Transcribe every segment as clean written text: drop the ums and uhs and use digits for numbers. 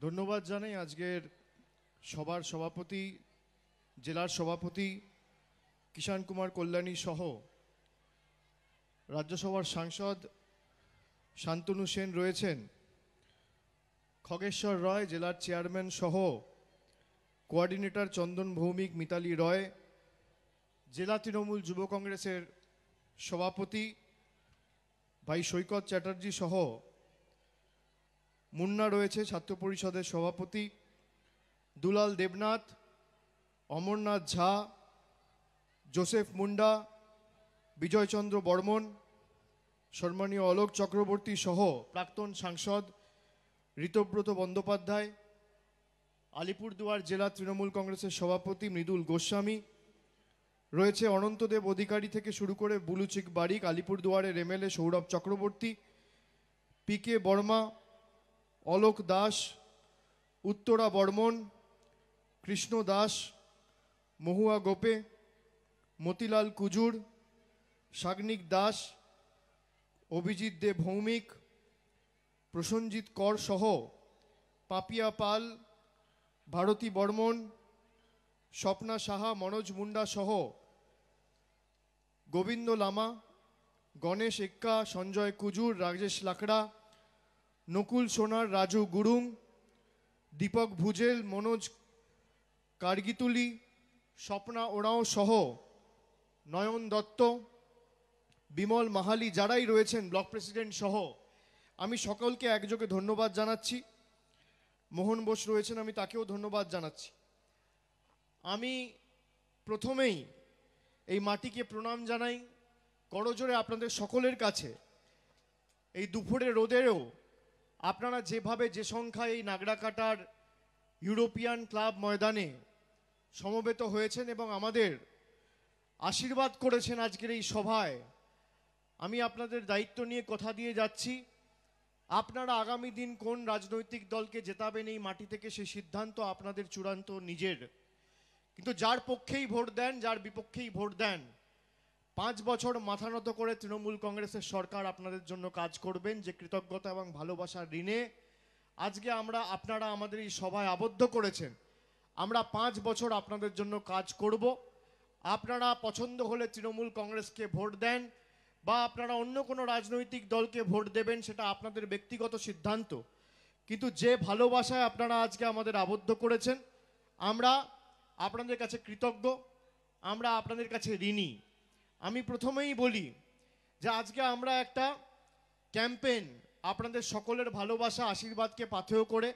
ধন্যবাদ জানাই আজকের সবার সভাপতি, জেলার সভাপতি কিষাণ কুমার কল্যাণী সহ রাজ্যসভার সাংসদ শান্তনু সেন রয়েছেন, খগেশ্বর রয় জেলার চেয়ারম্যান সহ কোঅর্ডিনেটর চন্দন ভৌমিক, মিতালি রয়, জেলা তৃণমূল যুব কংগ্রেসের সভাপতি ভাই সৈকত চ্যাটার্জি সহ মুন্না রয়েছে ছাত্র পরিষদের সভাপতি, দুলাল দেবনাথ, অমরনাথ ঝা, জোসেফ মুন্ডা, বিজয়চন্দ্র বর্মন, সম্মানীয় অলোক চক্রবর্তী সহ প্রাক্তন সাংসদ ঋতব্রত বন্দ্যোপাধ্যায়, আলিপুরদুয়ার জেলা তৃণমূল কংগ্রেসের সভাপতি মৃদুল গোস্বামী রয়েছে, অনন্তদেব অধিকারী থেকে শুরু করে বুলুচিক বারিক, আলিপুরদুয়ারের এমএলএ সৌরভ চক্রবর্তী, পিকে বর্মা, অলোক দাস, উত্তরা বর্মন, কৃষ্ণ দাস, মহুয়া গোপে, মতিলাল কুজুর, সাগ্নিক দাস, অভিজিৎ দে ভৌমিক, প্রসঞ্জিৎ কর সহ পাপিয়া পাল, ভারতী বর্মন, স্বপ্না সাহা, মনোজ মুন্ডা সহ গোবিন্দ লামা, গণেশ এক্কা, সঞ্জয় কুজুর, রাজেশ লাকড়া, নকুল সোনার, রাজু গুরুং, দীপক ভুজেল, মনোজ কার্গিতুলি, স্বপ্না ওরাও সহ নয়ন দত্ত, বিমল মাহালি, যারাই রয়েছেন ব্লক প্রেসিডেন্ট সহ আমি সকলকে একযোগে ধন্যবাদ জানাচ্ছি। মোহন বোস রয়েছেন, আমি তাকেও ধন্যবাদ জানাচ্ছি। আমি প্রথমেই এই মাটিকে প্রণাম জানাই করজোড়ে আপনাদের সকলের কাছে। এই দুপুরে রোদেরও আপনারা যেভাবে যে সংখ্যায় এই নাগড়াকাটার ইউরোপিয়ান ক্লাব ময়দানে সমবেত হয়েছেন এবং আমাদের আশীর্বাদ করেছেন আজকের এই সভায়, আমি আপনাদের দায়িত্ব নিয়ে কথা দিয়ে যাচ্ছি। আপনারা আগামী দিন কোন রাজনৈতিক দলকে জেতাবেন এই মাটি থেকে সেই সিদ্ধান্ত আপনাদের চূড়ান্ত নিজের। কিন্তু যার পক্ষেই ভোট দেন, যার বিপক্ষেই ভোট দেন, 5 বছর মাথা নত করে তৃণমূল কংগ্রেসের সরকার আপনাদের জন্য কাজ করবেন, যে কৃতজ্ঞতা এবং ভালোবাসার ঋণে আজকে আপনারা আমাদের এই সভায় আবদ্ধ করেছেন। আমরা 5 বছর আপনাদের জন্য কাজ করব। আপনারা পছন্দ হলে তৃণমূল কংগ্রেসকে ভোট দেন বা আপনারা অন্য কোনো রাজনৈতিক দলকে ভোট দেবেন, সেটা আপনাদের ব্যক্তিগত সিদ্ধান্ত। কিন্তু যে ভালোবাসায় আপনারা আজকে আমাদের আবদ্ধ করেছেন, আমরা আপনাদের কাছে কৃতজ্ঞ, আমরা আপনাদের কাছে ঋণী। আমি প্রথমেই বলি যে আজকে আমরা একটা ক্যাম্পেইন আপনাদের সকলের ভালোবাসা আশীর্বাদকে পাথেয় করে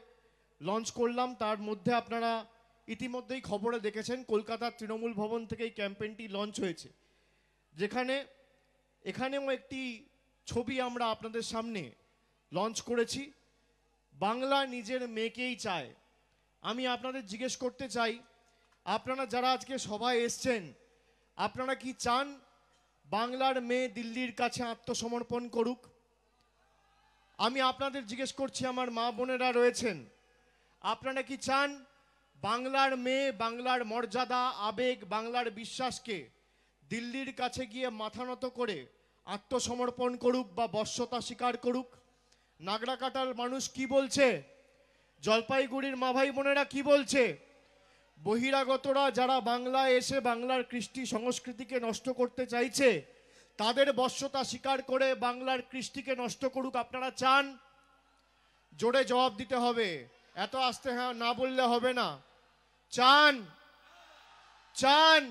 লঞ্চ করলাম। তার মধ্যে আপনারা ইতিমধ্যেই খবরে দেখেছেন কলকাতার তৃণমূল ভবন থেকে এই ক্যাম্পেইনটি লঞ্চ হয়েছে, এখানেও একটি ছবি আমরা আপনাদের সামনে লঞ্চ করেছি, বাংলা নিজের মেয়েকেই চায়। আমি আপনাদের জিজ্ঞেস করতে চাই, আপনারা যারা আজকে সভায় এসছেন, আপনারা কি চান বাংলার মেয়ে দিল্লির কাছে আত্মসমর্পণ করুক? আমি আপনাদের জিজ্ঞেস করছি, আমার মা বোনেরা রয়েছেন, আপনারা কি চান বাংলার মেয়ে বাংলার মর্যাদা, আবেগ, বাংলার বিশ্বাসকে দিল্লির কাছে গিয়ে মাথা নত করে আত্মসমর্পণ করুক বা বশ্যতা স্বীকার করুক? নাগড়াকাটার মানুষ কি বলছে, জলপাইগুড়ির মা ভাই বোনেরা কি বলছে, বহিরাগতরা যারা বাংলায় এসে বাংলার কৃষ্টি সংস্কৃতিকে নষ্ট করতে চাইছে, তাদের বশ্যতা স্বীকার করে বাংলার কৃষ্টিকে নষ্ট করুক? আপনারা চান? জোরে জবাব দিতে হবে, এত আস্তে হ্যাঁ না বললে হবে না। চান? চান?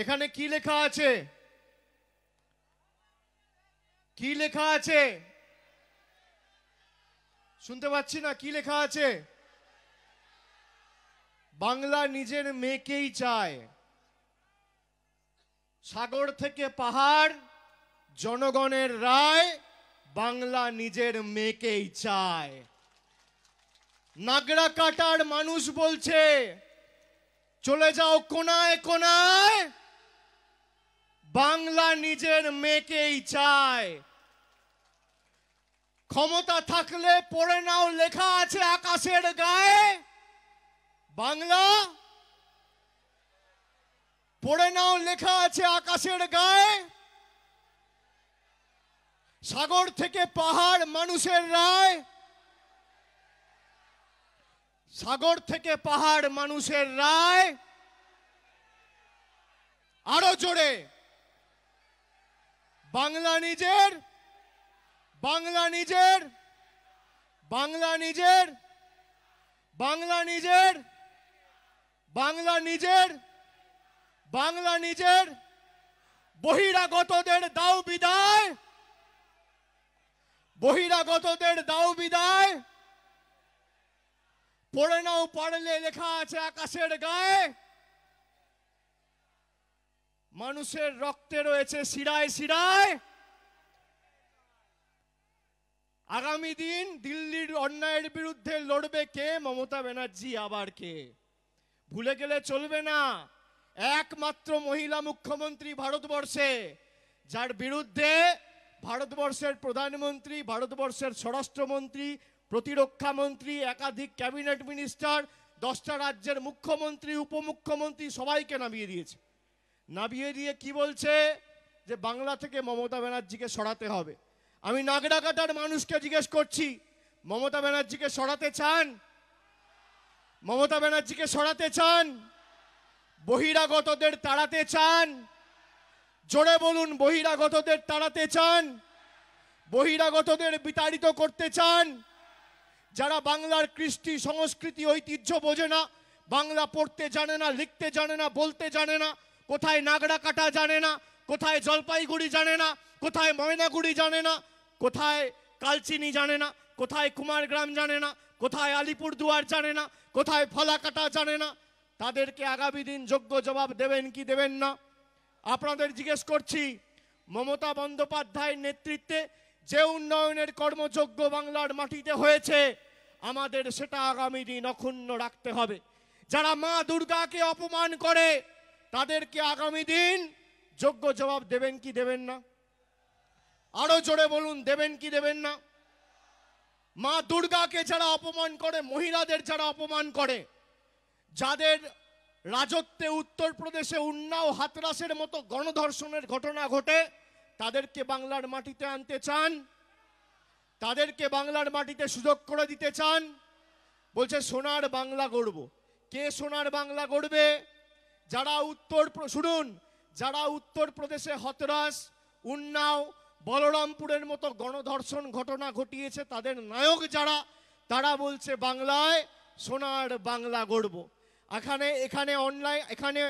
এখানে কি লেখা আছে? কি লেখা আছে? শুনতে পাচ্ছি না, কি লেখা আছে? বাংলা নিজের মেয়েকেই চায়। সাগর থেকে পাহাড়, জনগণের রায়, বাংলা নিজের মেয়েকেই চায়। নাগড়াকাটার মানুষ বলছে চলে যাও কোনায় কোনায়, বাংলা নিজের মেয়েকেই চায়। ক্ষমতা থাকলে পড়ে নাও, লেখা আছে আকাশের গায়ে, বাংলা পড়ে নাও, লেখা আছে আকাশের গায়ে। সাগর থেকে পাহাড় মানুষের রায়, সাগর থেকে পাহাড় মানুষের রায়, আরো জোরে, বাংলা নিজের, বাংলা নিজের, বাংলা নিজের, বাংলা নিজের, বাংলা নিজের, বাংলা নিজের, বহিরাগতদের দাও বিদায়, বহিরাগতদের দাও বিদায়, পড়ে নাও পড়লে লেখা আছে আকাশের গায়ে, মানুষের রক্তে রয়েছে শিরায় শিরায়। আগামী দিন দিল্লির অন্যায়ের বিরুদ্ধে লড়বে কে? মমতা ব্যানার্জি আবার কে? ভুলে গেলে চলবে না, একমাত্র মহিলা মুখ্যমন্ত্রী ভারতবর্ষে, যার বিরুদ্ধে ভারতবর্ষের প্রধানমন্ত্রী, ভারতবর্ষের স্বরাষ্ট্রমন্ত্রী, প্রতিরক্ষা মন্ত্রী, একাধিক ক্যাবিনেট মিনিস্টার, 10টা রাজ্যের মুখ্যমন্ত্রী, উপমুখ্যমন্ত্রী সবাইকে নামিয়ে দিয়েছে। নামিয়ে দিয়ে কি বলছে? যে বাংলা থেকে মমতা ব্যানার্জিকে সরাতে হবে। আমি নাগরাকাটার মানুষকে জিজ্ঞেস করছি, মমতা ব্যানার্জিকে সরাতে চান? মমতা ব্যানার্জিকে সরাতে চান? বহিরাগতদের তাড়াতে চান? জোরে বলুন, বহিরাগতদের তাড়াতে চান? বহিরাগতদের বিতাড়িত করতে চান? যারা বাংলার কৃষ্টি সংস্কৃতি ঐতিহ্য বোঝে না, বাংলা পড়তে জানে না, লিখতে জানে না, বলতে জানে না, কোথায় নাগরাকাটা জানে না, কোথায় জলপাইগুড়ি জানে না, কোথায় ময়নাগুড়ি জানে না, কোথায় কালচিনি জানে না, কোথায় কুমারগ্রাম জানে না, কোথায় আলিপুরদুয়ার জানে না, কোথায় ফলাকাটা জানে না, তাদেরকে আগামী দিন যোগ্য জবাব দেবেন কি দেবেন না? আপনাদের জিজ্ঞেস করছি, মমতা বন্দ্যোপাধ্যায়ের নেতৃত্বে যে উন্নয়নের কর্মযজ্ঞ বাংলার মাটিতে হয়েছে, আমাদের সেটা আগামী দিন অক্ষুণ্ণ রাখতে হবে। যারা মা দুর্গাকে অপমান করে, তাদেরকে আগামী দিন যোগ্য জবাব দেবেন কি দেবেন না? আরো জোরে বলুন, দেবেন কি দেবেন না? মা দুর্গাকে যারা অপমান করে, মহিলাদের যারা অপমান করে, যাদের রাজত্বে উত্তরপ্রদেশে উন্নাও হাতরাসের মতো গণধর্ষণের ঘটনা ঘটে, তাদেরকে বাংলার মাটিতে আনতে চান? তাদেরকে বাংলার মাটিতে সুযোগ করে দিতে চান? বলছে সোনার বাংলা গড়ব। কে সোনার বাংলা গড়বে? যারা শুনুন, যারা উত্তরপ্রদেশে হাতরাস, উন্নাও, বলরামপুরের মতো গণধর্ষণ ঘটনা ঘটিয়েছে, তাদের নায়ক যারা, তারা বলছে বাংলায় সোনার বাংলা গড়ব। এখানে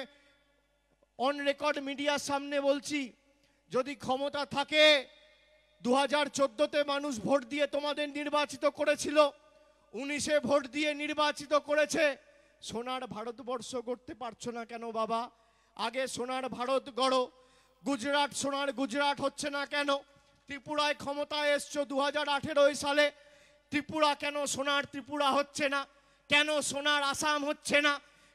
অন রেকর্ড মিডিয়ার সামনে বলছি, যদি ক্ষমতা থাকে, 2014তে মানুষ ভোট দিয়ে তোমাদের নির্বাচিত করেছিল, 19-এ ভোট দিয়ে নির্বাচিত করেছে, সোনার ভারতবর্ষ গড়তে পারছো না কেন বাবা? আগে সোনার ভারত গড়ো। গুজরাট সোনার গুজরাট হচ্ছে না কেন? ত্রিপুরায় ক্ষমতায় এসছো 2018 সালে, ত্রিপুরা কেন সোনার ত্রিপুরা হচ্ছে না? কেন সোনার আসাম হচ্ছে না?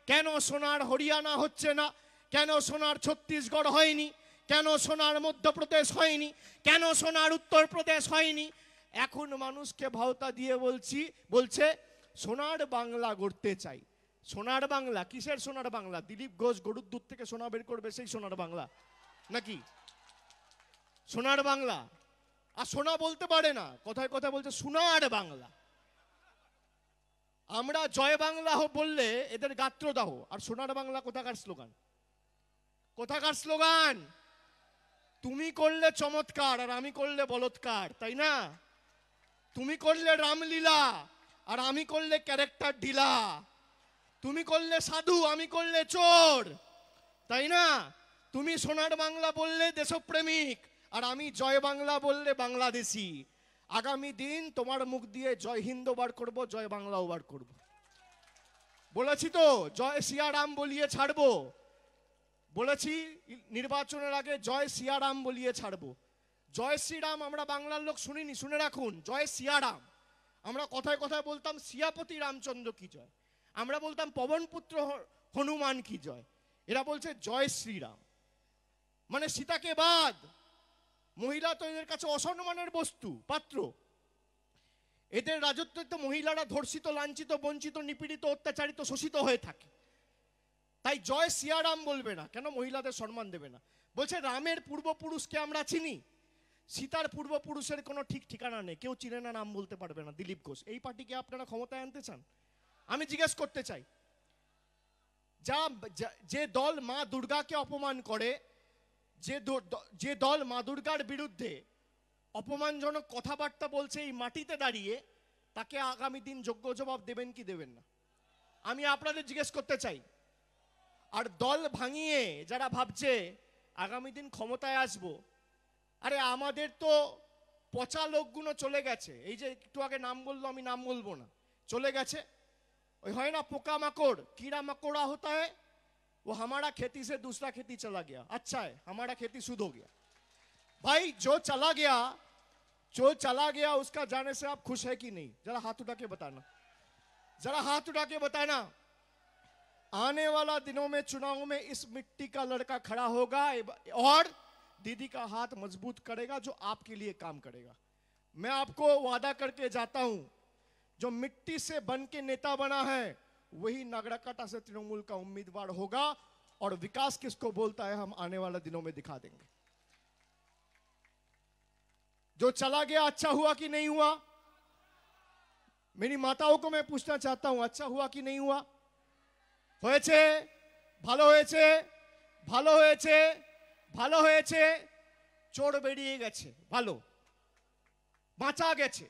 কেন সোনার হরিয়ানা হচ্ছে না? কেন সোনার ছত্তিশগড় হয়নি? কেন সোনার মধ্যপ্রদেশ হয়নি? কেন সোনার উত্তরপ্রদেশ হয়নি? এখন মানুষকে ভাওতা দিয়ে বলছে সোনার বাংলা গড়তে চাই। সোনার বাংলা কিসের সোনার বাংলা? দিলীপ ঘোষ গরুর দুধ থেকে সোনা বের করবে সেই সোনার বাংলা নাকি? সোনার বাংলা। আর সোনা বলতে পারে না, কথায় কথা বলছে সোনার বাংলা। আমরা জয় বাংলা বললে এদের গাত্রদাহ, আর সোনার বাংলা কোথাকার স্লোগান? কোথাকার স্লোগান? তুমি করলে চমৎকার আর আমি করলে বলৎকার, তাই না? তুমি করলে রামলীলা আর আমি করলে ক্যারেক্টার ঢিলা। তুমি করলে সাধু, আমি করলে চোর, তাই না? তুমি সোনার বাংলা বললে দেশপ্রেমিক, আর আমি জয় বাংলা বললে বাংলাদেশি। আগামী দিন তোমার মুখ দিয়ে জয় হিন্দ বার করব, জয় বাংলাও বার করব। বলেছি তো, জয় সিয়ারাম বলিয়ে ছাড়বো। বলেছি নির্বাচনের আগে জয় সিয়ারাম বলিয়ে ছাড়বো। জয় শ্রীরাম আমরা বাংলার লোক শুনিনি, শুনে রাখুন, জয় সিয়ারাম। আমরা কথায় কথায় বলতাম সিয়াপতি রামচন্দ্র কি জয়, আমরা বলতাম পবনপুত্র হনুমান কি জয়। এরা বলছে জয় শ্রীরাম, মানে সীতাকে বাদ। মহিলা তো এদের কাছে অসম্মানের বস্তু, পাত্র। এদের রাজত্বে তো মহিলারা ধর্ষিত, লাঞ্ছিত, বঞ্চিত, নিপীড়িত, অত্যাচারিত, শোষিত হয়ে থাকে। তাই জয় সিয়ারাম বলবে না কেন? মহিলাদের সম্মান দেবে না। বলছে রামের পূর্বপুরুষকে আমরা চিনি, সীতার পূর্বপুরুষের কোনো ঠিক ঠিকানা নেই, কেউ চিনে না, নাম বলতে পারবে না। দিলীপ ঘোষ। এই পার্টিকে আপনারা ক্ষমতায় আনতে চান? আমি জিজ্ঞেস করতে চাই, যে দল মা দুর্গাকে অপমান করে, যে দল মা দুর্গার বিরুদ্ধে অপমানজনক কথাবার্তা বলছে এই মাটিতে দাঁড়িয়ে, তাকে আগামী দিন যোগ্য জবাব দেবেন কি দেবেন না? আমি আপনাদের জিজ্ঞেস করতে চাই। আর দল ভাঙিয়ে যারা ভাবছে আগামী দিন ক্ষমতায় আসবো, আরে আমাদের তো পচা লোকগুলো চলে গেছে। এই যে একটু আগে নাম বললো, আমি নাম বলবো না, চলে গেছে। ওই হয় না পোকা माकड़, कीड़ा मकोड़ा होता है, वो हमारा खेती से दूसरा खेती चला गया, अच्छा है हमारा खेती शुद्ध हो गया। भाई जो चला गया उसका जाने से आप खुश है कि नहीं? जरा हाथ उठा के बताना, जरा हाथ उठा के बताना। आने वाला दिनों में चुनाव में इस मिट्टी का लड़का खड़ा होगा और दीदी का हाथ मजबूत करेगा, जो आपके लिए काम करेगा। मैं आपको वादा करके जाता हूं, जो मिट्टी से बन के नेता बना है वही नागराकाटा से तृणमूल का उम्मीदवार होगा। और विकास किसको बोलता है हम आने वाले दिनों में दिखा देंगे। जो चला गया अच्छा हुआ कि नहीं हुआ? मेरी माताओं को मैं पूछना चाहता हूं, अच्छा हुआ कि नहीं हुआ? হয়েছে, ভালো হয়েছে, ভালো হয়েছে, ভালো হয়েছে। চোর বেরিয়ে গেছে, ভালো, বাঁচা গেছে।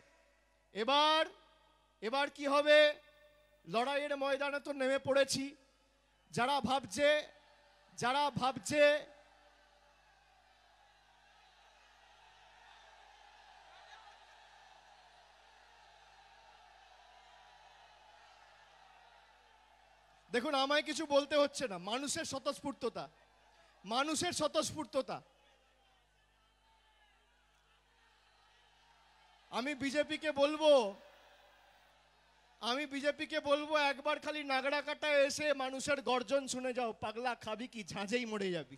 এবার কি হবে? লড়াইয়ের ময়দানে তো নেমে পড়েছি। যারা ভাবছে দেখুন, আমায় কিছু বলতে হচ্ছে না, মানুষের স্বতঃস্ফূর্ততা। আমি বিজেপিকে বলবো একবার খালি নাগরাকাটায় এসে মানুষের গর্জন শুনে যাও, পাগলা খাবি কি, ঝাঁঝেই মরে যাবি।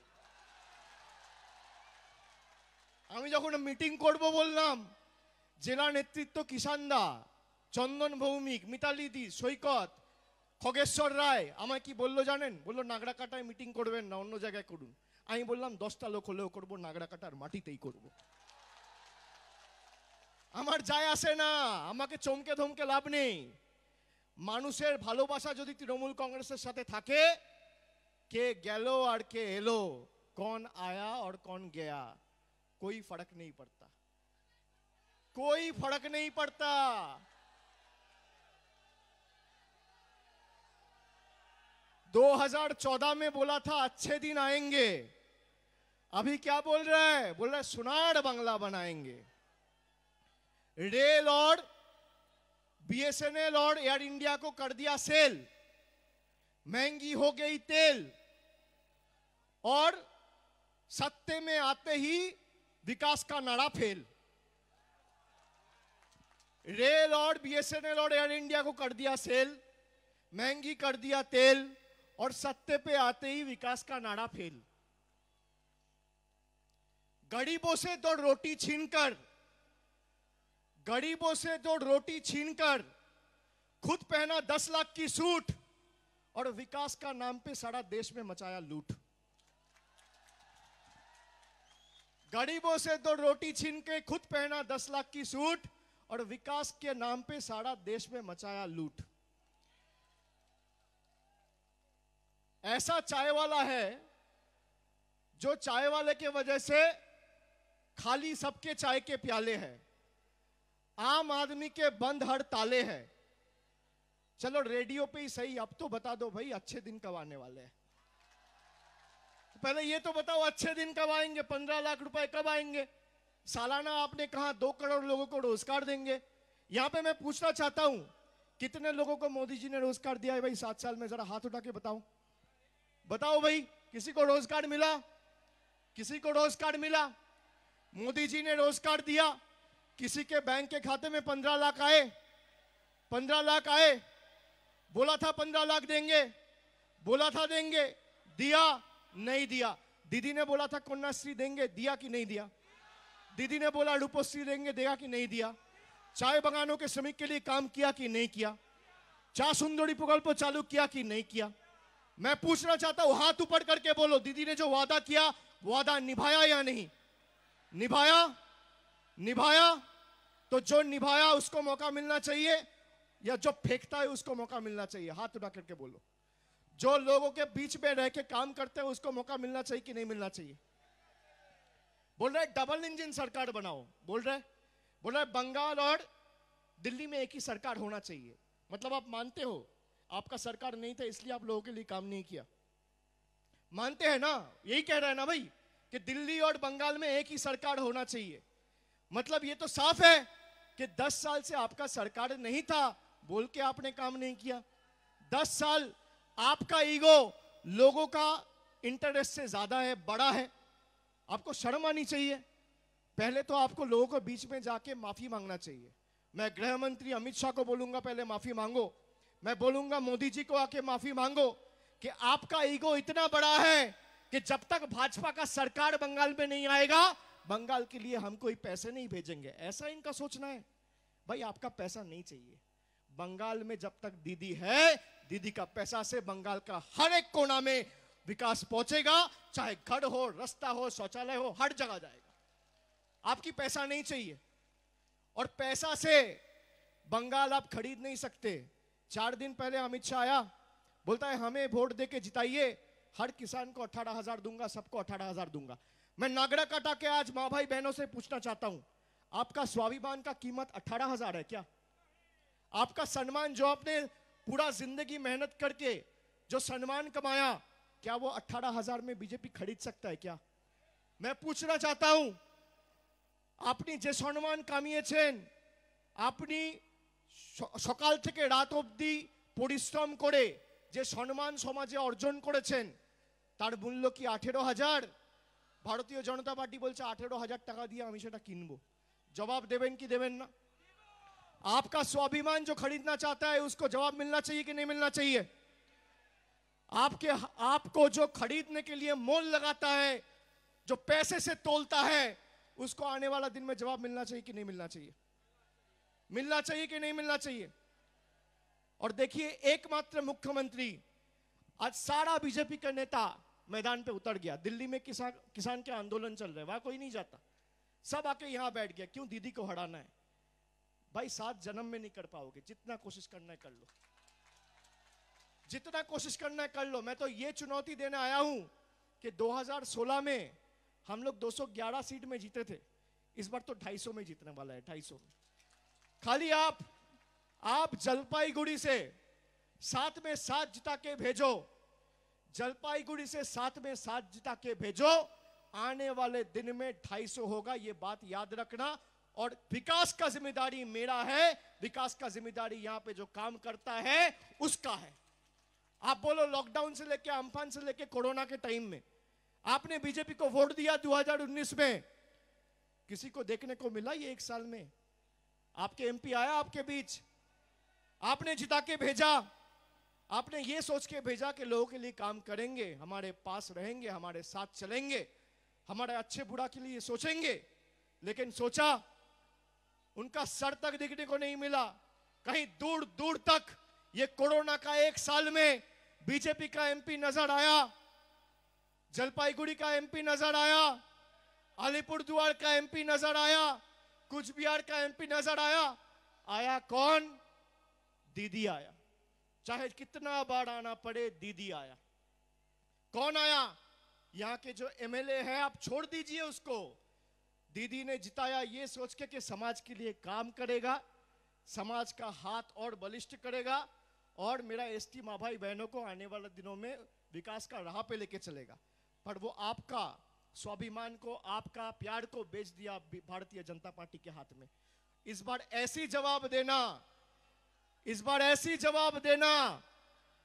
আমি যখন মিটিং করব বললাম, জেলা নেতৃত্ব কিষানদা, চন্দন ভৌমিক, মিতালি দি, সৈকত, খগেশ্বর রায় আমায় কি বললো জানেন? বললো নাগরাকাটায় মিটিং করবেন না, অন্য জায়গায় করুন। আমি বললাম 10টা লোক হলেও করবো, নাগরাকাটার মাটিতেই করব। আমার যায় আসে না, আমাকে চমকে ধমকে লাভ নেই। মানুষের ভালোবাসা যদি তৃণমূল কংগ্রেসের সাথে থাকে, কে গেল আর কে এলো, कौन आया और कौन गया, कोई फर्क नहीं पड़ता, कोई फर्क नहीं पड़ता। 2014 में बोला था अच्छे दिन आएंगे, अभी क्या बोल रहा है? बोल रहा है सुनार बांग्ला बनाएंगे। रेल और बीएसएनएल और एयर इंडिया को कर दिया सेल, महंगी हो गई तेल, और सत्ते में आते ही विकास का नारा फेल। रेल और बीएसएनएल और एयर इंडिया को कर दिया सेल, महंगी कर दिया तेल, और सत्ते पे आते ही विकास का नारा फेल। गरीबों से तो रोटी छीनकर खुद पहना 10 लाख की सूट, और विकास का नाम पे सारा देश में मचाया लूट। गरीबों से तो रोटी छीन के खुद पहना 10 लाख की सूट, और विकास के नाम पे सारा देश में मचाया लूट। ऐसा चाय वाला है जो चाय वाले के वजह से खाली सबके चाय के प्याले हैं, आम आदमी के बंद हर ताले हैं। चलो रेडियो पे ही सही, अब तो बता दो भाई अच्छे दिन कब आने वाले हैं। पहले ये तो बताओ अच्छे दिन कब आएंगे, 15 लाख रुपए कब आएंगे? सालाना आपने कहा 2 करोड़ लोगों को रोजगार देंगे। यहां पे मैं पूछना चाहता हूं, कितने लोगों को मोदी जी ने रोजगार दिया है भाई 7 साल में? जरा हाथ उठा के बताओ भाई, किसी को रोजगार मिला? किसी को रोजगार मिला? मोदी जी ने रोजगार दिया, किसी के बैंक के खाते में 15 लाख आए? 15 लाख आए? बोला था 15 लाख देंगे, बोला था देंगे, दिया नहीं दिया। दीदी ने बोला था कन्याश्री देंगे, दिया कि नहीं दिया? दीदी ने बोला रूपश्री देंगे, देगा कि नहीं दिया? चाय बागानों के श्रमिक के लिए काम किया कि नहीं किया? चा सुंदरी प्रकल्प चालू किया कि नहीं किया? मैं पूछना चाहता हूं, हाथ ऊपर करके बोलो, दीदी ने जो वादा किया वादा निभाया या नहीं निभाया? निभाया तो जो निभाया उसको मौका मिलना चाहिए, या जो फेंकता है उसको मौका मिलना चाहिए? हाथ उठा करके बोलो। जो लोगों के बीच में रह के काम करते हैं उसको मौका मिलना चाहिए कि नहीं मिलना चाहिए? बोल रहे डबल इंजन सरकार बनाओ, बोल रहे बंगाल और दिल्ली में एक ही सरकार होना चाहिए। मतलब आप मानते हो आपका सरकार नहीं था इसलिए आप लोगों के लिए काम नहीं किया? मानते हैं ना? यही कह रहे हैं ना भाई कि दिल्ली और बंगाल में एक ही सरकार होना चाहिए। मतलब ये तो साफ है कि 10 साल से आपका सरकार नहीं था, बोल के आपने काम नहीं किया। 10 साल आपका ईगो लोगों का इंटरेस्ट से ज्यादा है, बड़ा है। आपको शर्म आनी चाहिए। पहले तो आपको लोगों के बीच में जाके माफी मांगना चाहिए। मैं गृह मंत्री अमित शाह को बोलूंगा पहले माफी मांगो। मैं बोलूंगा मोदी जी को आके माफी मांगो कि आपका ईगो इतना बड़ा है कि जब तक भाजपा का सरकार बंगाल में नहीं आएगा बंगाल के लिए हम कोई पैसे नहीं भेजेंगे। ऐसा इनका सोचना है। भाई आपका पैसा नहीं चाहिए। बंगाल में जब तक दीदी है, दीदी का पैसा से बंगाल का हर एक कोना में विकास पहुंचेगा। चाहे घर हो, रास्ता हो, शौचालय हो, हर जगह जाएगा। आपकी पैसा नहीं चाहिए। और पैसा से बंगाल आप खरीद नहीं सकते। 4 दिन पहले अमित शाह आया, बोलता है हमें वोट देके जिताइए, हर किसान को 18,000 दूंगा, सबको 18,000 दूंगा। मैं नागड़ा काटा के आज माँ भाई बहनों से पूछना चाहता हूं, आपका स्वाभिमान का कीमत 18,000 है क्या? आपका सम्मान जो आपने पूरा जिंदगी मेहनत करके जो सम्मान कमाया, क्या वो 18,000 में बीजेपी खरीद सकता है क्या? मैं पूछना चाहता हूं, আপনি যে সম্মান কামিয়েছেন, আপনি সকাল থেকে রাত অবধি পরিশ্রম করে যে সম্মান সমাজে অর্জন করেছেন তার মূল্য কি 18,000? ভারতীয় জনতা পার্টি বলছে 18,000 টাকা দিয়ে আমি সেটা কিনবো। জবাব দেবেন কি দেবেন না? आपका स्वाभिमान जो खरीदना चाहता है उसको जवाब मिलना चाहिए कि नहीं मिलना चाहिए? आपको जो खरीदने के लिए मोल लगाता है, जो पैसे से तोलता है, उसको आने वाला दिन में जवाब मिलना चाहिए कि नहीं मिलना चाहिए? मिलना चाहिए कि नहीं मिलना चाहिए? और देखिए एकमात्र मुख्यमंत्री, आज सारा बीजेपी का नेता मैदान पे उतर गया। दिल्ली में किसान के आंदोलन चल रहे, वहां कोई नहीं जाता, सब आके यहां बैठ गया। क्यों? दीदी को हराना है। भाई 7 जन्म में नहीं कर पाओगे, जितना कोशिश करना है कर लो, जितना कोशिश करना है कर लो। मैं तो ये चुनौती देने आया हूं कि 2016 में हम लोग 211 सीट में जीते थे, इस बार तो 250 में जीतने वाला है। 250 में खाली आप जलपाईगुड़ी से 7 में 7 जिता के भेजो, जलपाईगुड़ी से 7 में 7 जिता के भेजो, आने वाले दिन में 250 होगा, ये बात याद रखना। और विकास का जिम्मेदारी मेरा है, विकास का जिम्मेदारी यहां पे जो काम करता है उसका है। आप बोलो लॉकडाउन से लेके अम्फान से लेके कोरोना के टाइम में आपने बीजेपी को वोट दिया 2019 में, किसी को देखने को मिला ये 1 साल में? आपके एमपी आया आपके बीच? आपने जिता के भेजा, आपने ये सोच के भेजा कि लोगों के लिए काम करेंगे, हमारे पास रहेंगे, हमारे साथ चलेंगे, हमारे अच्छे बुरा के लिए सोचेंगे। लेकिन सोचा उनका सर तक दिखने को नहीं मिला। कहीं दूर दूर तक ये कोरोना का 1 साल में बीजेपी का एमपी नजर आया, जलपाईगुड़ी का एमपी नजर आया, अलीपुरद्वार का एमपी नजर आया, कुछ बिहार का एमपी नजर आया? आया कौन? दीदी आया। चाहे कितना बार आना पड़े, दीदी आया। कौन आया? यहां के जो एमएलए है आप छोड़ दीजिए उसको। दीदी ने जिताया ये सोच के कि समाज के लिए काम करेगा, समाज का हाथ और बलिष्ठ करेगा और मेरा एसटी माँ भाई बहनों को आने वाले दिनों में विकास का राह पे लेके चलेगा। पर वो आपका स्वाभिमान को, आपका प्यार को बेच दिया भारतीय जनता पार्टी के हाथ में। इस बार ऐसी जवाब देना, इस बार ऐसी जवाब देना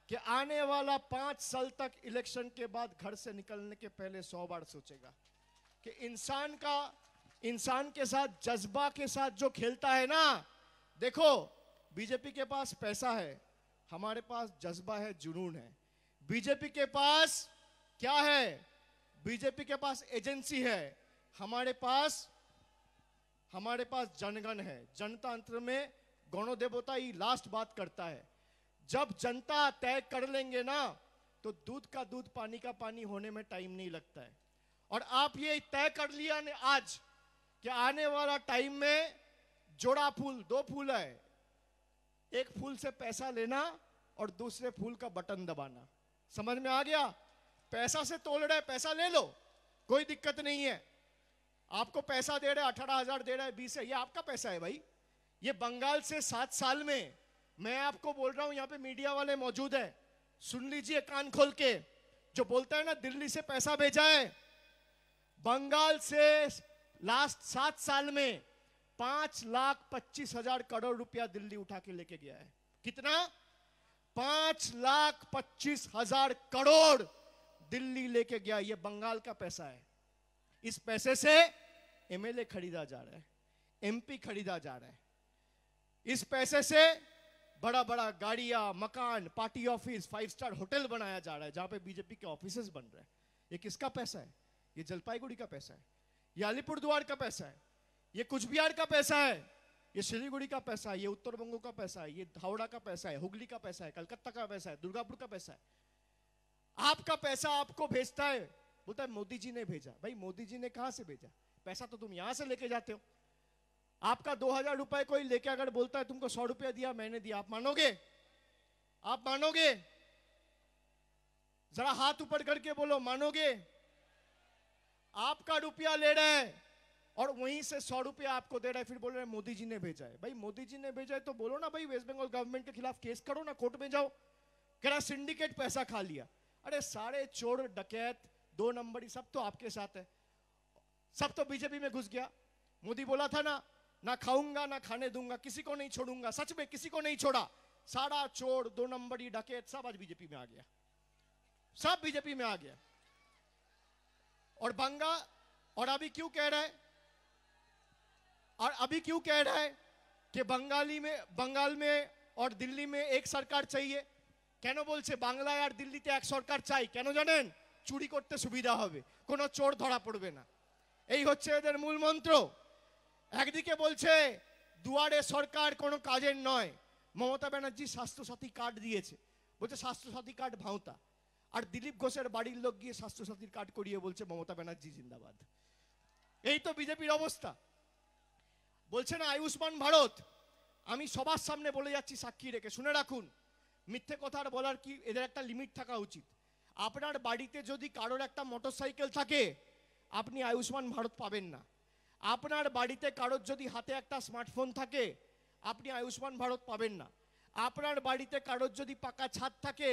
कि आने वाला 5 साल तक इलेक्शन के बाद घर से निकलने के पहले 100 बार सोचेगा कि इंसान के साथ, जज्बा के साथ जो खेलता है ना। देखो बीजेपी के पास पैसा है, हमारे पास जज्बा है, जुनून है। बीजेपी के पास क्या है? बीजेपी के पास एजेंसी है, हमारे पास जनगण है। जनतंत्र में गणदेवता ही लास्ट बात करता है। जब जनता तय कर लेंगे ना तो दूध का दूध, पानी का पानी होने में टाइम नहीं लगता है। और आप ये तय कर लिया ने आज कि आने वाला टाइम में जोड़ा फूल, 2 फूल है, एक फूल से पैसा लेना और दूसरे फूल का बटन दबाना। समझ में आ गया? पैसा से तोल रहे, पैसा ले लो, कोई दिक्कत नहीं है। आपको पैसा दे रहे, 18,000 दे रहे, 20 है, ये आपका पैसा है भाई। ये बंगाल से 7 साल में, मैं आपको बोल रहा हूं, यहां पे मीडिया वाले मौजूद है, सुन लीजिए कान खोल के। जो बोलता है ना दिल्ली से पैसा भेजा है, बंगाल से लास्ट 7 साल में 5,25,000 करोड़ रुपया दिल्ली उठा के लेके गया है। कितना? 5,25,000 करोड़ दिल्ली लेके गया। ये बंगाल का पैसा है। इस पैसे से एमएलए खरीदा जा रहा है, एमपी खरीदा जा रहा है। इस पैसे से बड़ा बड़ा गाड़ियां, मकान, पार्टी ऑफिस, 5 स्टार होटल बनाया जा रहा है, जहां पे बीजेपी के ऑफिसेस बन रहे हैं। ये किसका पैसा है? ये जलपाईगुड़ी का पैसा है, ये अलीपुरद्वार का पैसा है, ये कुचबिहार का पैसा है, ये सिलीगुड़ी का पैसा है, ये उत्तर बंगो का पैसा है, ये हावड़ा का पैसा है, हुगली का पैसा है, कलकत्ता का पैसा है, दुर्गापुर का पैसा है। आपका पैसा आपको भेजता है, बोलता है मोदी जी ने भेजा। भाई मोदी जी ने कहां से भेजा? पैसा तो तुम यहां से लेके जाते हो। आपका 2,000 रुपए कोई लेके अगर बोलता है तुमको 100 रुपया दिया, मैंने दिया, आप मानोगे? आप मानोगे? जरा हाथ ऊपर करके बोलो, मानोगे? आपका रुपया ले रहा है और वहीं से 100 रुपया आपको दे रहा है, फिर बोल रहे हैं मोदी जी ने भेजा है। भाई मोदी जी ने भेजा है तो बोलो ना भाई, वेस्ट बंगाल गवर्नमेंट के खिलाफ केस करो ना, कोर्ट में जाओ, कह रहा सिंडिकेट पैसा खा लिया। अरे सारे चोर डकैत 2 नंबरी सब तो आपके साथ है, सब तो बीजेपी में घुस गया। मोदी बोला था ना, ना खाऊंगा ना खाने दूंगा, किसी को नहीं छोड़ूंगा। सच में किसी को नहीं छोड़ा। सारा चोर 2 नंबरी डकैत सब आज बीजेपी में आ गया, सब बीजेपी में आ गया। और और अभी क्यों कह रहा है, और अभी क्यों कह रहा है कि बंगाल में और दिल्ली में एक सरकार चाहिए? কেন বলছে বাংলায় আর দিল্লিতে এক সরকার চাই? কেন জানেন? চুরি করতে সুবিধা হবে, কোনো চোর ধরা পড়বে না। এই হচ্ছে এদের মূল মন্ত্র। একদিকে বলছে দুয়ারে সরকার কোনো কাজের নয়, মমতা ব্যানার্জি স্বাস্থ্যসাথী কার্ড দিয়েছে, বলছে স্বাস্থ্যসাথী কার্ড ভাঁওতা। আর দিলীপ ঘোষের বাড়ির লোক গিয়ে স্বাস্থ্যসাথীর কার্ড করিয়ে বলছে মমতা ব্যানার্জি জিন্দাবাদ। এই তো বিজেপির অবস্থা। বলছে না আয়ুষ্মান ভারত। আমি সবার সামনে বলে যাচ্ছি সাক্ষী রেখে, শুনে রাখুন, মিথ্যে কথা বলার কি এদের একটা লিমিট থাকা উচিত। আপনার বাড়িতে যদি কারোর একটা মোটরসাইকেল থাকে, আপনি আয়ুষ্মান ভারত পাবেন না। আপনার বাড়িতে কারোর যদি হাতে একটা স্মার্টফোন থাকে, আপনি আয়ুষ্মান ভারত পাবেন না। আপনার বাড়িতে কারোর যদি পাকা ছাদ থাকে,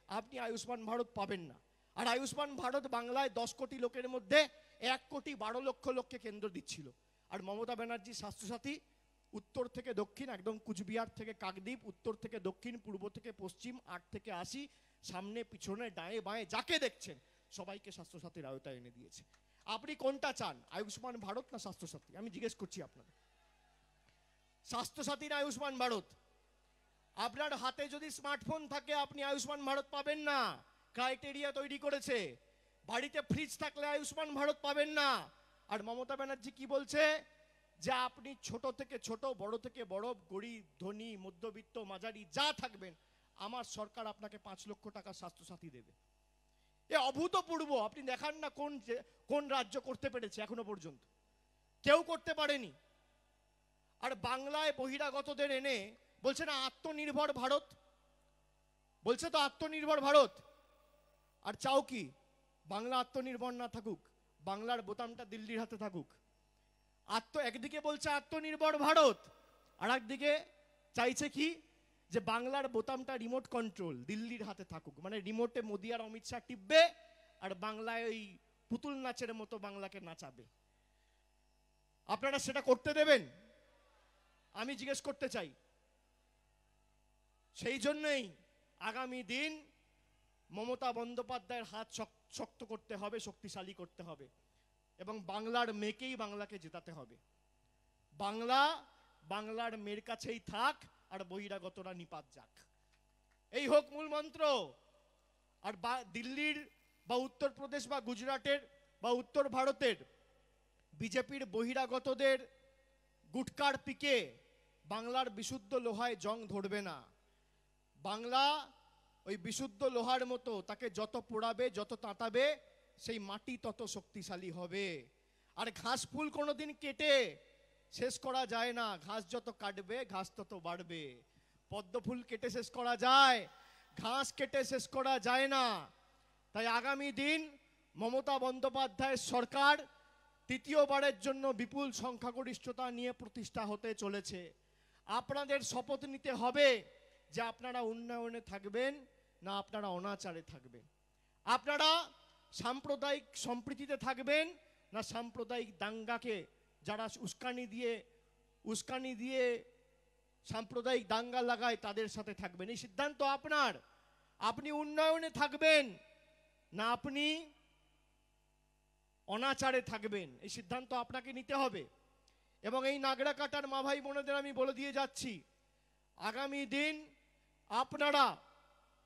আপনি আয়ুষ্মান ভারত পাবেন না। আর আয়ুষ্মান ভারত বাংলায় 10 কোটি লোকের মধ্যে 1,12,00,000 লোককে কেন্দ্র দিচ্ছিল। আর মমতা ব্যানার্জি স্বাস্থ্যসাথী उत्तर থেকে দক্ষিণ, একদম কুচবিহার থেকে কাকদ্বীপ, উত্তর থেকে দক্ষিণ, পূর্ব থেকে পশ্চিম, 8 থেকে 80, সামনে পিছনে ডায়ে বাঁয়ে যাকে দেখছেন সবাইকে স্বাস্থ্যসাথীর আওতায় এনে দিয়েছে। আপনি কোনটা চান, আয়ুষ্মান ভারত না স্বাস্থ্যসাথী? আমি জিজ্ঞেস করছি আপনাদের, স্বাস্থ্যসাথী না আয়ুষ্মান ভারত? আপনার হাতে যদি স্মার্টফোন থাকে আপনি আয়ুষ্মান ভারত পাবেন না, ক্রাইটেরিয়া তৈরি করেছে। বাড়িতে ফ্রিজ থাকলে আয়ুষ্মান ভারত পাবেন না। আর মমতা ব্যানার্জি কি বলছে, যে আপনি ছোট থেকে ছোট, বড় থেকে বড়, গরিব ধনী মধ্যবিত্ত মাঝারি যা থাকবেন, আমার সরকার আপনাকে 5 লক্ষ টাকা স্বাস্থ্যসাথী দেবে। এ অভূতপূর্ব। আপনি দেখান না কোন রাজ্য করতে পেরেছে এখনো পর্যন্ত? কেউ করতে পারেনি। আর বাংলায় বহিরাগতদের এনে বলছে না আত্মনির্ভর ভারত, বলছে তো আত্মনির্ভর ভারত। আর চাও কি বাংলা আত্মনির্ভর না থাকুক, বাংলার বোতামটা দিল্লির হাতে থাকুক। একদিকে বলছে আত্মনির্ভর ভারত, আর একদিকে চাইছে কি যে বাংলার বোতামটা রিমোট কন্ট্রোল দিল্লির হাতে থাকুক। মানে রিমোটে মোদি আর অমিত শাহ টিপবে আর বাংলায় ওই পুতুল নাচের মতো বাংলাকে নাচাবে। আপনারা সেটা করতে দেবেন? আমি জিজ্ঞেস করতে চাই। সেই জন্যই আগামী দিন মমতা বন্দ্যোপাধ্যায়ের হাত শক্ত করতে হবে, শক্তিশালী করতে হবে এবং বাংলার মেয়েকেই বাংলাকে জেতাতে হবে। বাংলার মেয়ের কাছেই থাক আর বহিরাগতরা নিপাত যাক, এই হোক মূল মন্ত্র। আর দিল্লির বা উত্তরপ্রদেশ বা গুজরাটের বা উত্তর ভারতের বিজেপির বহিরাগতদের গুটকার পিকে বাংলার বিশুদ্ধ লোহায় জং ধরবে না। বাংলা ওই বিশুদ্ধ লোহার মতো, তাকে যত পোড়াবে যত তাঁতাবে সেই মাটি তত শক্তিশালী হবে। আর ঘাস ফুল কোনোদিন কেটে শেষ করা যায় না, ঘাস যত কাটবে ঘাস তত বাড়বে। পদ্ম ফুল কেটে শেষ করা যায়, ঘাস কেটে শেষ করা যায় না। তাই আগামী দিন মমতা বন্দ্যোপাধ্যায়ের সরকার তৃতীয়বারের জন্য বিপুল সংখ্যাগরিষ্ঠতা নিয়ে প্রতিষ্ঠা হতে চলেছে। আপনাদের শপথ নিতে হবে যে আপনারা উন্নয়নে থাকবেন না আপনারা অনাচারে থাকবেন, আপনারা সাম্প্রদায়িক সম্প্রীতিতে থাকবেন না সাম্প্রদায়িক দাঙ্গাকে যারা উস্কানি দিয়ে সাম্প্রদায়িক দাঙ্গা লাগায় তাদের সাথে থাকবেন। এই সিদ্ধান্ত আপনার। আপনি উন্নয়নে থাকবেন না আপনি অনাচারে থাকবেন, এই সিদ্ধান্ত আপনাকে নিতে হবে। এবং এই নাগড়াকাটার মা ভাই বোনেদের আমি বলে দিয়ে যাচ্ছি, আগামী দিন আপনারা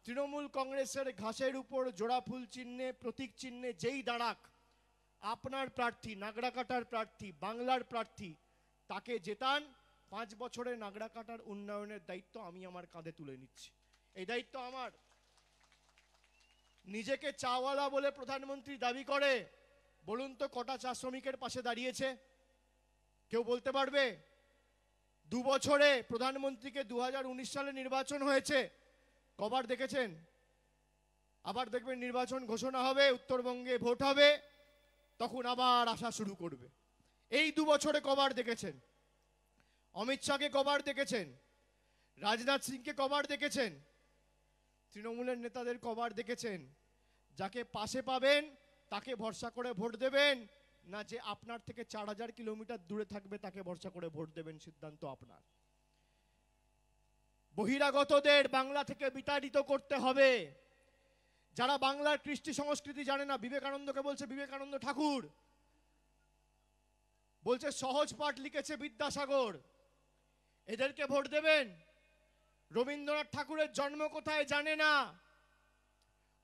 তৃণমূল কংগ্রেসের ঘাসের উপর জোড়া ফুল চিহ্নে, প্রতীক চিহ্নে যেই দাঁড়াক, আপনার প্রার্থী, নাগড়াকাটার প্রার্থী, বাংলার প্রার্থী, তাকে জেতান। 5 বছরে নাগড়াকাটার উন্নয়নের দায়িত্ব আমি আমার কাঁধে তুলে নিচ্ছি। এই দায়িত্ব আমার। নিজেকে চাওয়ালা বলে প্রধানমন্ত্রী দাবি করে, বলুন তো কটা চা শ্রমিকের পাশে দাঁড়িয়েছে? কেউ বলতে পারবে? 2 বছরে প্রধানমন্ত্রীকে 2019 সালে নির্বাচন হয়েছে, কবার দেখেছেন? আবার দেখবেন নির্বাচন ঘোষণা হবে, উত্তরবঙ্গে ভোট হবে, তখন আবার আসা শুরু করবে। এই 2 বছরে কবার দেখেছেন? অমিত শাহকে কবার দেখেছেন? রাজনাথ সিংকে কবার দেখেছেন? তৃণমূলের নেতাদের কবার দেখেছেন? যাকে পাশে পাবেন তাকে ভরসা করে ভোট দেবেন, না যে আপনার থেকে 4000 কিলোমিটার দূরে থাকবে তাকে ভরসা করে ভোট দেবেন, সিদ্ধান্ত আপনার। বহিরাগতদের বাংলা থেকে বিতাড়িত করতে হবে। যারা বাংলার কৃষ্টি সংস্কৃতি জানে না, বিবেকানন্দকে বলছে বিবেকানন্দ ঠাকুর, বলছে সহজ পাঠ লিখেছে বিদ্যাসাগর, এদেরকে ভোট দেবেন? রবীন্দ্রনাথ ঠাকুরের জন্ম কোথায় জানে না।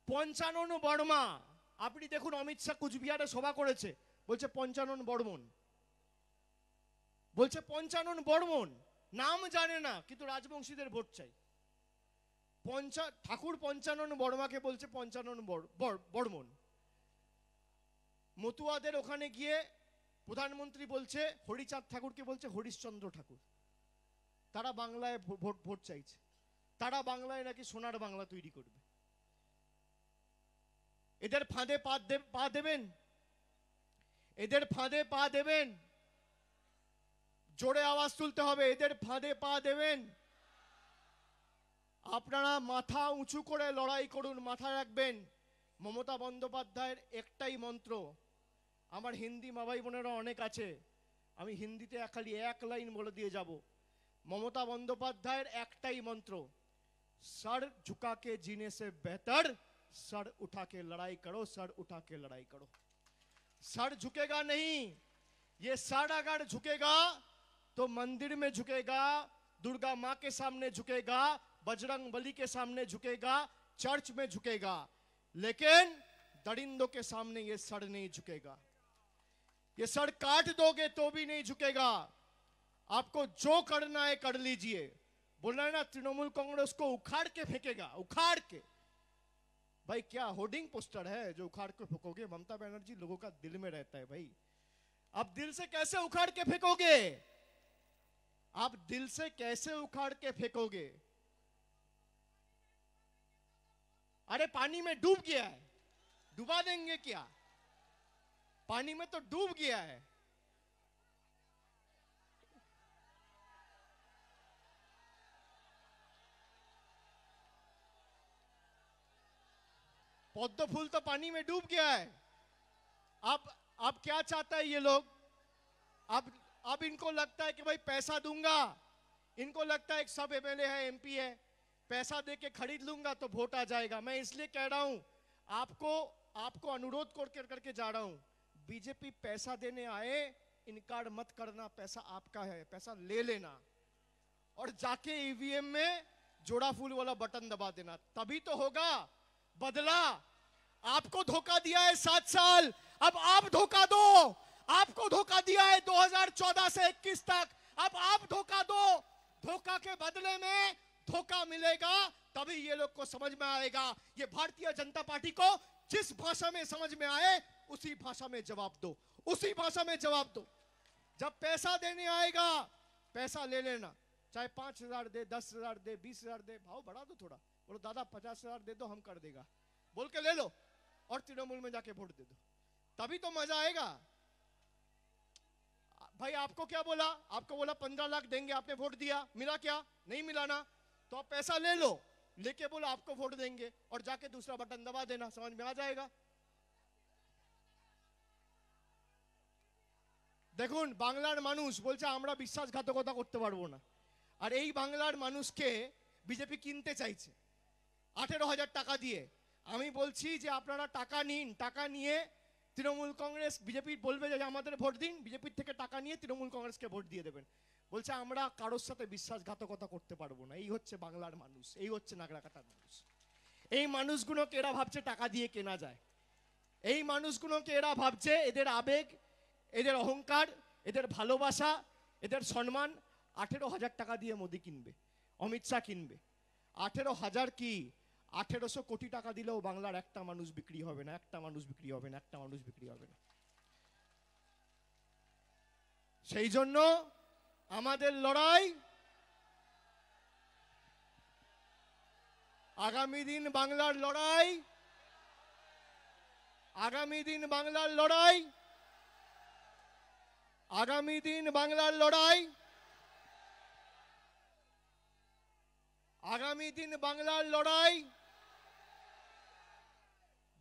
পঞ্চানন বর্মা, আপনি দেখুন অমিত শাহ কুচবিহারে সভা করেছে, বলছে পঞ্চানন বর্মন, বলছে পঞ্চানন বর্মন, নাম জানে না কিন্তু রাজবংশীদের ভোট চাই। ঠাকুর পঞ্চানন বর্মাকে বলছে পঞ্চানন বর্মন। মতুয়াদের ওখানে গিয়ে প্রধানমন্ত্রী বলছে হরিচাঁদ ঠাকুরকে বলছে হরিশ্চন্দ্র ঠাকুর। তারা বাংলায় ভোট চাইছে, তারা বাংলায় নাকি সোনার বাংলা তৈরি করবে। এদের ফাঁদে পা দেবেন? এদের ফাঁদে পা দেবেন? জোরে আওয়াজ তুলতে হবে, এদের ফাঁদে পা দেবেন? আপনারা মাথা উঁচু করে লড়াই করুন। মাথায় রাখবেন, মমতা বন্দ্যোপাধ্যায়ের একটাই মন্ত্র। আমার হিন্দি মা ভাই বোনেরা অনেক আছে, আমি হিন্দিতে খালি 1 লাইন বলে দিয়ে যাব। মমতা বন্দ্যোপাধ্যায়ের একটাই মন্ত্র, सर झुका के जीने से बेहतर सर उठा के लड़ाई करो, सर उठा के लड़ाई करो। सर झुकेगा नहीं, ये सर अगर झुकेगा तो मंदिर में झुकेगा, दुर्गा माँ के सामने झुकेगा, बजरंग बली के सामने झुकेगा, चर्च में झुकेगा, लेकिन दरिंदों के सामने ये सर नहीं झुकेगा। ये सर काट दोगे तो भी नहीं झुकेगा। आपको जो करना है कर लीजिए। बोल रहा है ना तृणमूल कांग्रेस को उखाड़ के फेंकेगा, उखाड़ के। भाई क्या होर्डिंग पोस्टर है जो उखाड़ के फेंकोगे? ममता बनर्जी लोगों का दिल में रहता है भाई। आप दिल से कैसे उखाड़ के फेंकोगे? आप दिल से कैसे उखाड़ के फेंकोगे? अरे पानी में डूब गया है, डुबा देंगे क्या? पानी में तो डूब गया है। पद्म फूल तो पानी में डूब गया है। अब क्या चाहता है ये लोग? अब इनको लगता है कि भाई पैसा दूंगा, इनको लगता है कि सब एमएलए है, एमपी है, पैसा देके खरीद लूंगा तो वोट आ जाएगा। मैं इसलिए कह रहा हूं, आपको अनुरोध करके जा रहा हूं, बीजेपी पैसा देने आए, इनकार मत करना, पैसा आपका है, पैसा ले लेना और जाके ईवीएम में जोड़ा फूल वाला बटन दबा देना, तभी तो होगा बदला। आपको धोखा दिया है 7 साल, अब आप धोखा दो। आपको धोखा दिया है 2014 से 21 तक, अब आप धोखा दो। धोखा के बदले में धोखा मिलेगा, तभी ये लोग को समझ में आएगा। ये भारतीय जनता पार्टी को जिस भाषा में समझ में आए उसी भाषा में जवाब दो, उसी भाषा में जवाब दो। जब पैसा देने आएगा पैसा ले लेना, चाहे 5,000 दे, 10,000 दे, 20,000 दे, भाव बढ़ा दो थोड़ा, बोलो दादा 50,000 दे दो, हम कर देगा, बोल के ले लो और तृणमूल में जाके वोट दे दो, तभी तो मजा आएगा। भाई आपको क्या बोला, आपको बोला 15 लाख देंगे, आपने वोट दिया, मिला क्या? नहीं मिला ना, तो आप पैसा ले लो, लेके बोलो आपको वोट देंगे और जाके दूसरा बटन दबा देना, समझ में आ जाएगा। দেখুন বাংলার মানুষ বলছে আমরা বিশ্বাসঘাতকতা করতে পারবো না, আর এই বাংলার মানুষকে বিজেপি কিনতে চাইছে 18,000 টাকা দিয়ে। আমি বলছি যে আপনারা টাকা নিন, টাকা নিয়ে তৃণমূল কংগ্রেস, বিজেপি বলবে যে আমাদের ভোট দিন, বিজেপির থেকে টাকা নিয়ে তৃণমূল কংগ্রেসকে ভোট দিয়ে দেবেন। বলছে আমরা কারোর সাথে বিশ্বাসঘাতকতা করতে পারবো না। এই হচ্ছে বাংলার মানুষ, এই হচ্ছে নাগরাকাটার মানুষ। এই মানুষগুলোকে এরা ভাবছে টাকা দিয়ে কেনা যায়, এই মানুষগুলোকে এরা ভাবছে এদের আবেগ, এদের অহংকার, এদের ভালোবাসা, এদের সম্মান 18,000 টাকা দিয়ে মোদি কিনবে, অমিত শাহ কিনবে। 18,000 কি 1800 কোটি টাকা দিলেও বাংলার একটা মানুষ বিক্রি হবে না, একটা মানুষ বিক্রি হবে না, একটা মানুষ বিক্রি হবে না। সেই জন্য আমাদের লড়াই, আগামী দিন বাংলার লড়াই, আগামী দিন বাংলার লড়াই, আগামী দিন বাংলার লড়াই, আগামী দিন বাংলার লড়াই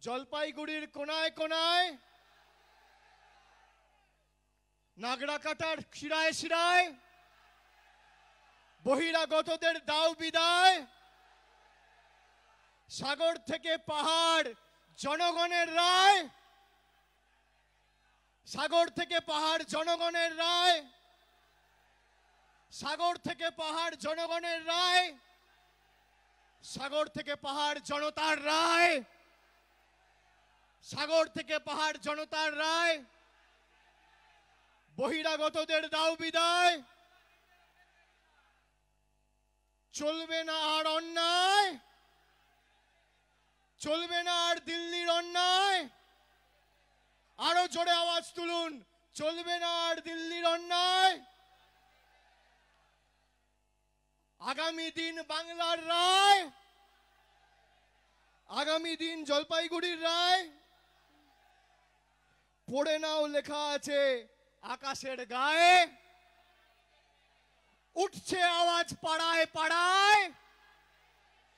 জলপাইগুড়ির কোনায় কোনায়, নাগরাকাটার শিরায় শিরায়, বহিরাগতদের দাও বিদায়, সাগর থেকে পাহাড় জনগণের রায়, সাগর থেকে পাহাড় জনগণের রায়, সাগর থেকে পাহাড় জনগণের রায়, সাগর থেকে পাহাড় জনতার রায়, সাগর থেকে পাহাড় জনতার রায়, বহিরাগতদের দাও বিদায়, চলবে না আর অন্যায়, চলবে না আর দিল্লির অন্যায়, আরো জোরে আওয়াজ তুলুন, চলবে না আর দিল্লির অন্যায়। আগামী দিন বাংলার রায়, আগামী দিন জলপাইগুড়ির রায়, পড়ে নাও লেখা আছে আকাশের গায়ে, উঠছে আওয়াজ পাড়ায় পাড়ায়,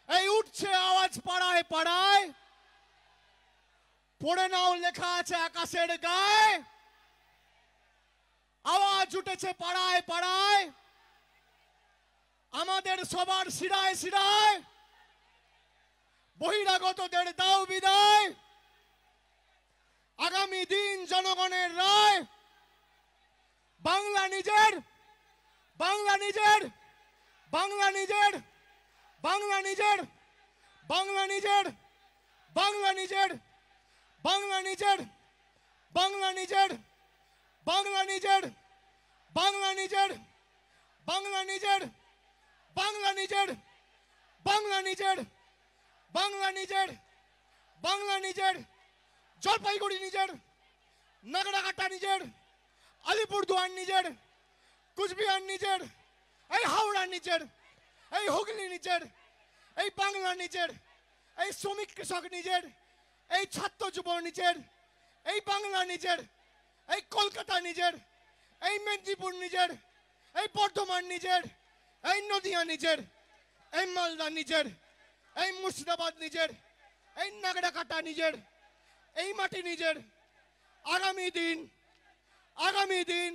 এই উঠছে আওয়াজ পাড়ায় পাড়ায়, পড়ে নাও লেখা আছে আকাশের গায়ে, আওয়াজ উঠেছে পাড়ায় পাড়ায়, আমাদের সবার শিরায় শিরায়, বহিরাগতদের দাও বিদায়, আগামী দিন জনগণের রায়, বাংলা নিজের, বাংলা নিজের, বাংলা নিজের, বাংলা নিজের, বাংলা নিজের, বাংলা নিজের, বাংলা নিজের, বাংলা নিজের, বাংলা নিজের, বাংলা নিজের, বাংলা নিজের, বাংলা নিজের, বাংলা নিজের, বাংলা নিজের, বাংলা নিজের, জলপাইগুড়ি নিজের, নাগরাকাটা নিজের, আলিপুরদুয়ার নিজের, কুচবিহার নিজের, এই হাওড়া নিজের, এই হুগলি নিজের, এই বাংলা নিজের, এই শ্রমিক কৃষক নিজের, এই ছাত্র যুব নিজের, এই বাংলা নিজের, এই কলকাতা নিজের, এই মেদিনীপুর নিজের, এই বর্ধমান নিজের, এই নদিয়া নিজের, এই মালদা নিজের, এই মুর্শিদাবাদ নিজের, এই নাগরাকাটা নিজের, এই মাটি নিজের। আগামী দিন, আগামী দিন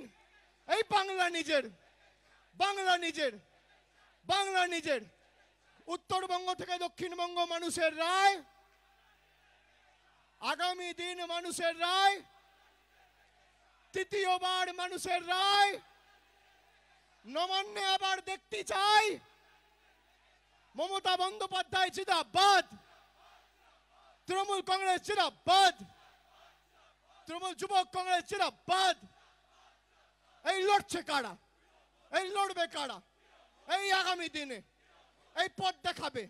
এই বাংলা নিজের, বাংলা নিজের, বাংলা নিজের। উত্তরবঙ্গ থেকে দক্ষিণবঙ্গ মানুষের রায়, আগামী দিন মানুষের রায়, তৃতীয়বার মানুষের রায়। নবান্নে আবার দেখতে চাই মমতা বন্দ্যোপাধ্যায় জিন্দাবাদ, তৃণমূল কংগ্রেস জিন্দাবাদ, তৃণমূল যুবক কংগ্রেস জিন্দাবাদ। এই লড়ছে কারা, এই লড়বে কারা, এই আগামী দিনে এই পথ দেখাবে,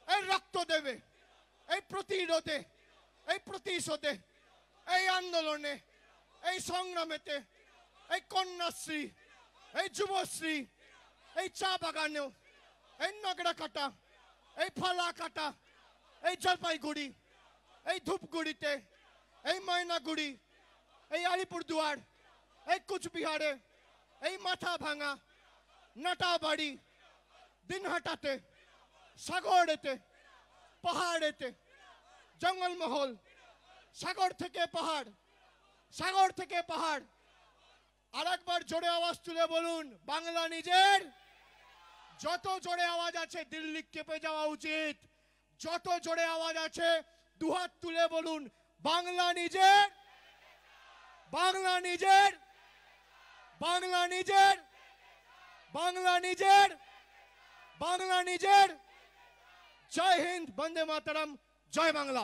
এই রক্ত দেবে, এই প্রতিরোধে, এই প্রতিশোধে, এই আন্দোলনে, এই সংগ্রামেতে, এই কন্যাশ্রী, এই যুবশ্রী, এই চা বাগানেও, এই নগড়া কাটা, এই ফালা কাটা, এই জলপাইগুড়ি, এই ধূপগুড়িতে, এই ময়নাগুড়ি, এই আলিপুরদুয়ার, এই কুচবিহারে, এই মাথা ভাঙা, নাটাবাড়ি, দিনহাটাতে, সাগরেতে, পাহাড়েতে, জঙ্গলমহল, সাগর থেকে পাহাড়, সাগর থেকে পাহাড়। আর একবার জোরে আওয়াজ তুলে বলুন, বাংলা নিজের। যত জোরে আওয়াজ আছে দিল্লি কেঁপে যাওয়া উচিত। যত জোরে আওয়াজ আছে দুহাত তুলে বলুন, বাংলা নিজের, বাংলা নিজের, বাংলা নিজের, বাংলা নিজের, বাংলা নিজের। জয় হিন্দ, বন্দে মাতরম, জয় বাংলা।